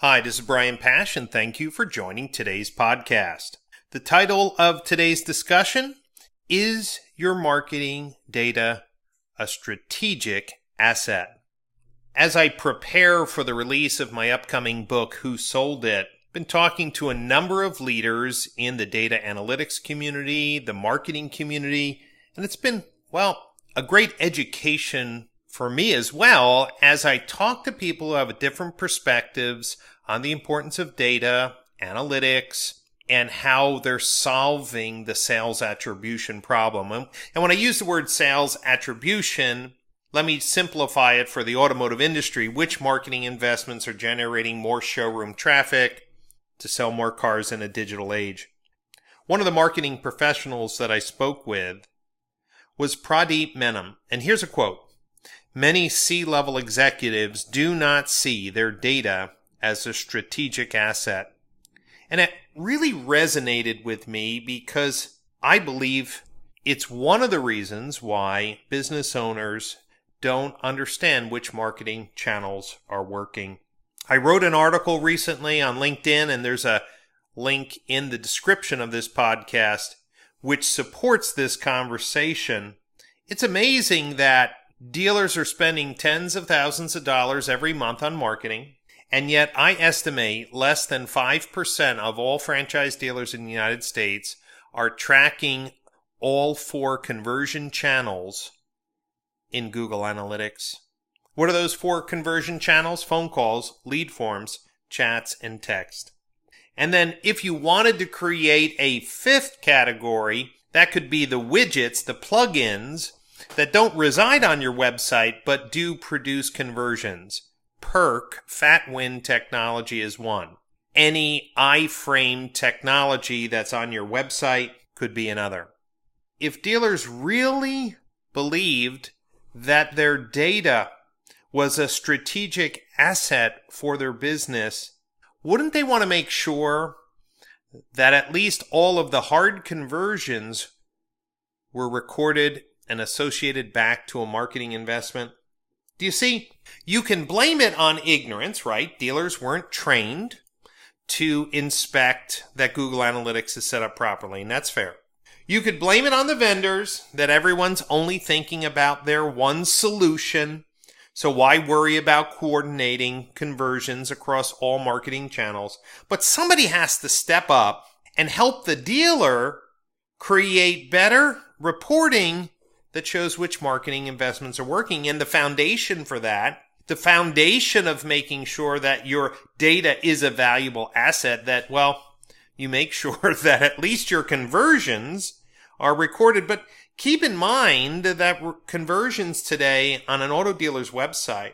Hi, this is Brian Pash, and thank you for joining today's podcast. The title of today's discussion is Your Marketing Data a Strategic Asset? As I prepare for the release of my upcoming book, Who Sold It, I've been talking to a number of leaders in the data analytics community, the marketing community, and it's been, a great education for me as well as I talk to people who have different perspectives on the importance of data, analytics, and how they're solving the sales attribution problem. And when I use the word sales attribution, let me simplify it for the automotive industry. Which marketing investments are generating more showroom traffic to sell more cars in a digital age? One of the marketing professionals that I spoke with was Pradeep Menon. And here's a quote. Many C-level executives do not see their data as a strategic asset. And it really resonated with me because I believe it's one of the reasons why business owners don't understand which marketing channels are working. I wrote an article recently on LinkedIn, and there's a link in the description of this podcast which supports this conversation. It's amazing that dealers are spending tens of thousands of dollars every month on marketing, and yet I estimate less than 5% of all franchise dealers in the United States are tracking all 4 conversion channels in Google Analytics. What are those 4 conversion channels? Phone calls, lead forms, chats, and text. And then if you wanted to create a 5th category, that could be the widgets, the plugins that don't reside on your website but do produce conversions. Perk, FatWin technology is one. Any iframe technology that's on your website could be another. If dealers really believed that their data was a strategic asset for their business, wouldn't they want to make sure that at least all of the hard conversions were recorded and associated back to a marketing investment? Do you see? You can blame it on ignorance, right? Dealers weren't trained to inspect that Google Analytics is set up properly, and that's fair. You could blame it on the vendors, that everyone's only thinking about their one solution, so why worry about coordinating conversions across all marketing channels? But somebody has to step up and help the dealer create better reporting that shows which marketing investments are working. And the foundation for that, the foundation of making sure that your data is a valuable asset, that, you make sure that at least your conversions are recorded. But keep in mind that conversions today on an auto dealer's website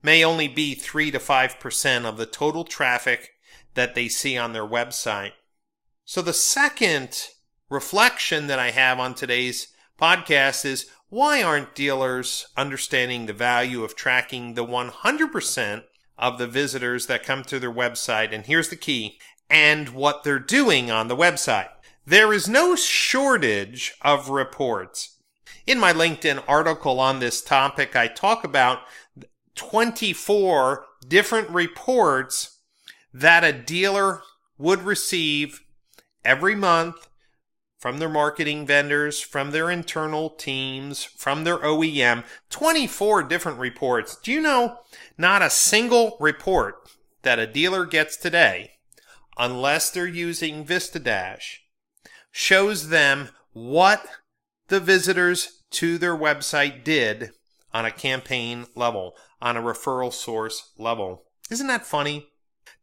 may only be 3 to 5% of the total traffic that they see on their website. So the second reflection that I have on today's podcast is, why aren't dealers understanding the value of tracking the 100% of the visitors that come to their website? And here's the key, and what they're doing on the website. There is no shortage of reports. In my LinkedIn article on this topic, I talk about 24 different reports that a dealer would receive every month from their marketing vendors, from their internal teams, from their OEM, 24 different reports. Do you know, not a single report that a dealer gets today, unless they're using VistaDash, shows them what the visitors to their website did on a campaign level, on a referral source level. Isn't that funny?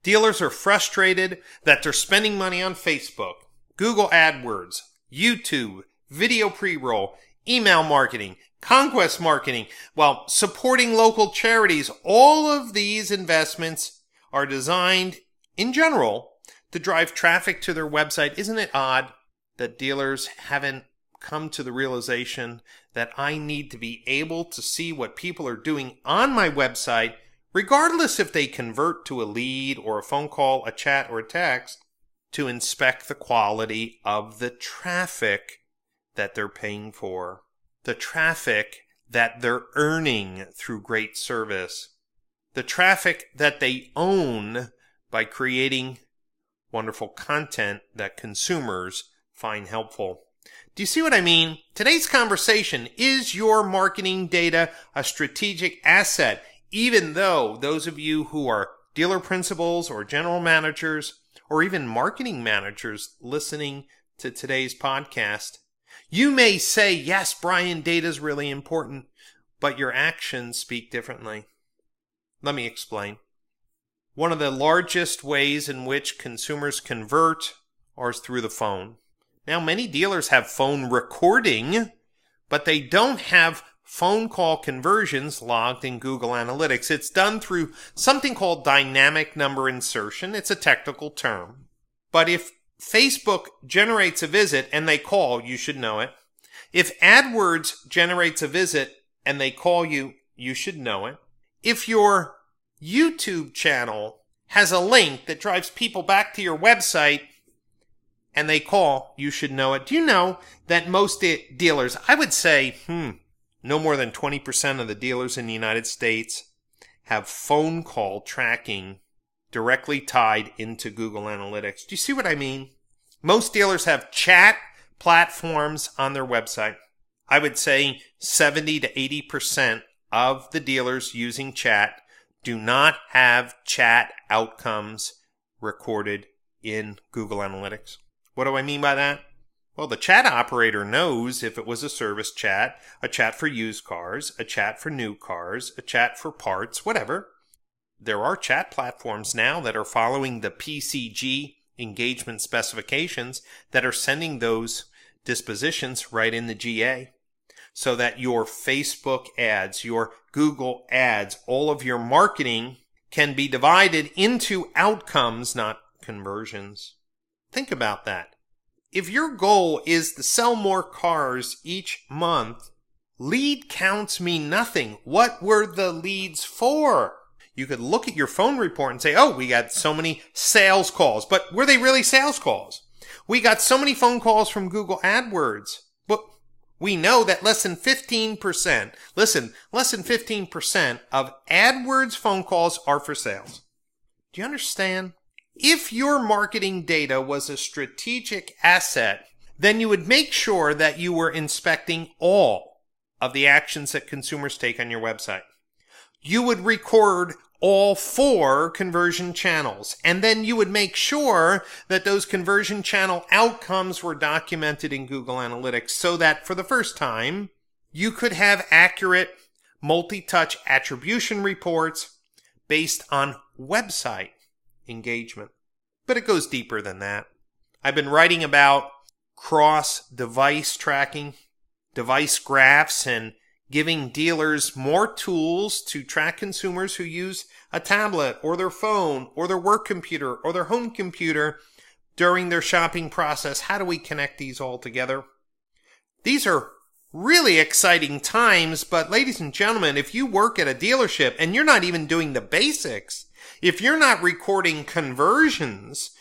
Dealers are frustrated that they're spending money on Facebook, Google AdWords, YouTube, video pre-roll, email marketing, conquest marketing, while supporting local charities. All of these investments are designed, in general, to drive traffic to their website. Isn't it odd that dealers haven't come to the realization that I need to be able to see what people are doing on my website, regardless if they convert to a lead or a phone call, a chat, or a text, to inspect the quality of the traffic that they're paying for, the traffic that they're earning through great service, the traffic that they own by creating wonderful content that consumers find helpful. Do you see what I mean? Today's conversation, is your marketing data a strategic asset? Even though those of you who are dealer principals or general managers or even marketing managers listening to today's podcast, you may say, yes, Brian, data is really important, but your actions speak differently. Let me explain. One of the largest ways in which consumers convert is through the phone. Now, many dealers have phone recording, but they don't have phone call conversions logged in Google Analytics. It's done through something called dynamic number insertion. It's a technical term. But if Facebook generates a visit and they call, you should know it. If AdWords generates a visit and they call you, you should know it. If your YouTube channel has a link that drives people back to your website and they call, you should know it. Do you know that most dealers, I would say, no more than 20% of the dealers in the United States have phone call tracking directly tied into Google Analytics. Do you see what I mean? Most dealers have chat platforms on their website. I would say 70 to 80% of the dealers using chat do not have chat outcomes recorded in Google Analytics. What do I mean by that? Well, the chat operator knows if it was a service chat, a chat for used cars, a chat for new cars, a chat for parts, whatever. There are chat platforms now that are following the PCG engagement specifications that are sending those dispositions right in the GA so that your Facebook ads, your Google ads, all of your marketing can be divided into outcomes, not conversions. Think about that. If your goal is to sell more cars each month, lead counts mean nothing. What were the leads for? You could look at your phone report and say, oh, we got so many sales calls. But were they really sales calls? We got so many phone calls from Google AdWords. But we know that less than 15%, less than 15% of AdWords phone calls are for sales. Do you understand? If your marketing data was a strategic asset, then you would make sure that you were inspecting all of the actions that consumers take on your website. You would record all 4 conversion channels, and then you would make sure that those conversion channel outcomes were documented in Google Analytics so that for the first time, you could have accurate multi-touch attribution reports based on website engagement. But it goes deeper than that. I've been writing about cross-device tracking, device graphs, and giving dealers more tools to track consumers who use a tablet or their phone or their work computer or their home computer during their shopping process. How do we connect these all together? These are really exciting times, but ladies and gentlemen, if you work at a dealership and you're not even doing the basics, if you're not recording conversions,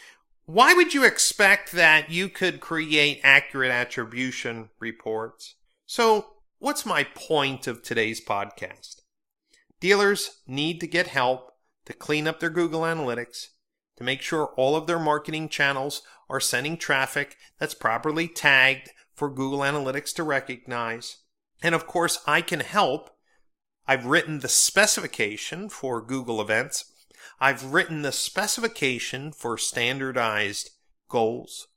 why would you expect that you could create accurate attribution reports? So, what's my point of today's podcast? Dealers need to get help to clean up their Google Analytics, to make sure all of their marketing channels are sending traffic that's properly tagged for Google Analytics to recognize. And of course, I can help. I've written the specification for Google Events. I've written the specification for standardized goals.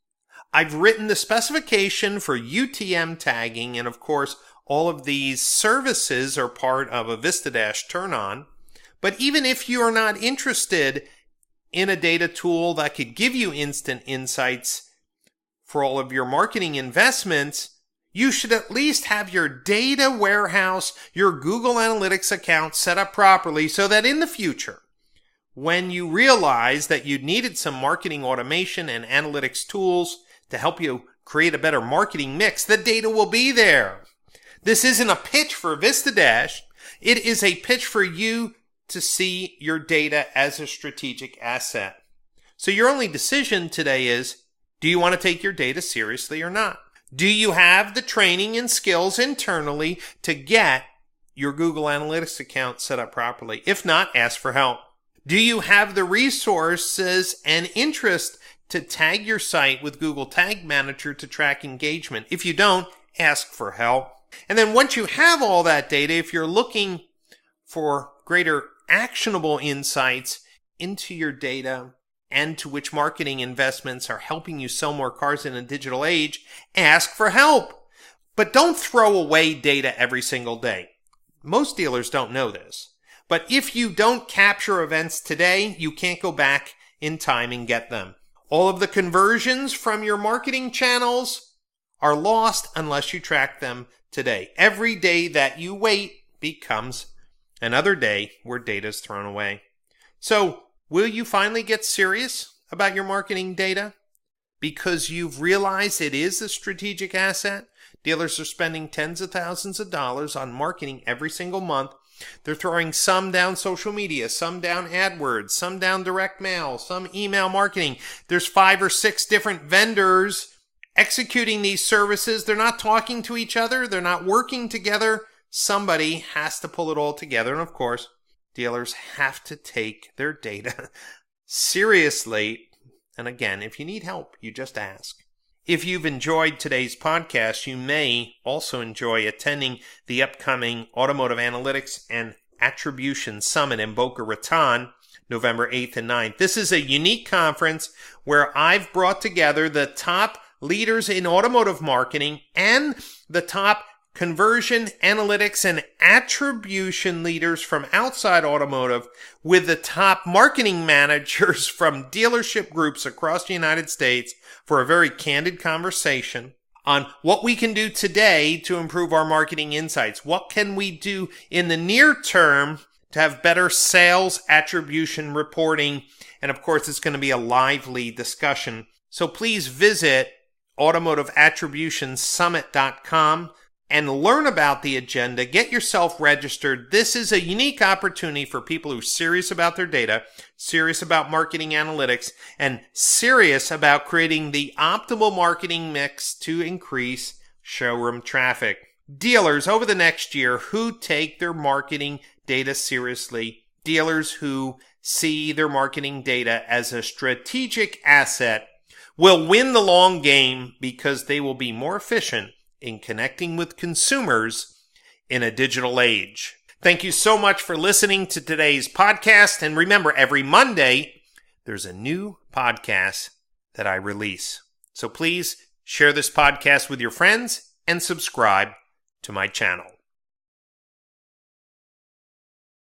I've written the specification for UTM tagging, and of course, all of these services are part of a VistaDash turn-on. But even if you are not interested in a data tool that could give you instant insights for all of your marketing investments, you should at least have your data warehouse, your Google Analytics account set up properly so that in the future, when you realize that you needed some marketing automation and analytics tools to help you create a better marketing mix, the data will be there. This isn't a pitch for VistaDash. It is a pitch for you to see your data as a strategic asset. So your only decision today is, do you want to take your data seriously or not? Do you have the training and skills internally to get your Google Analytics account set up properly? If not, ask for help. Do you have the resources and interest to tag your site with Google Tag Manager to track engagement? If you don't, ask for help. And then once you have all that data, if you're looking for greater actionable insights into your data and to which marketing investments are helping you sell more cars in a digital age, ask for help. But don't throw away data every single day. Most dealers don't know this. But if you don't capture events today, you can't go back in time and get them. All of the conversions from your marketing channels are lost unless you track them today. Every day that you wait becomes another day where data is thrown away. So, will you finally get serious about your marketing data? Because you've realized it is a strategic asset? Dealers are spending tens of thousands of dollars on marketing every single month. They're throwing some down social media, some down AdWords, some down direct mail, some email marketing. There's 5 or 6 different vendors executing these services. They're not talking to each other. They're not working together. Somebody has to pull it all together. And of course, dealers have to take their data seriously. And again, if you need help, you just ask. If you've enjoyed today's podcast, you may also enjoy attending the upcoming Automotive Analytics and Attribution Summit in Boca Raton, November 8th and 9th. This is a unique conference where I've brought together the top leaders in automotive marketing and the top conversion, analytics, and attribution leaders from outside automotive with the top marketing managers from dealership groups across the United States for a very candid conversation on what we can do today to improve our marketing insights. What can we do in the near term to have better sales attribution reporting? And of course, it's going to be a lively discussion. So please visit automotiveattributionsummit.com and learn about the agenda. Get yourself registered. This is a unique opportunity for people who are serious about their data, serious about marketing analytics, and serious about creating the optimal marketing mix to increase showroom traffic. Dealers over the next year who take their marketing data seriously, dealers who see their marketing data as a strategic asset, will win the long game because they will be more efficient in connecting with consumers in a digital age. Thank you so much for listening to today's podcast. And remember, every Monday, there's a new podcast that I release. So please share this podcast with your friends and subscribe to my channel.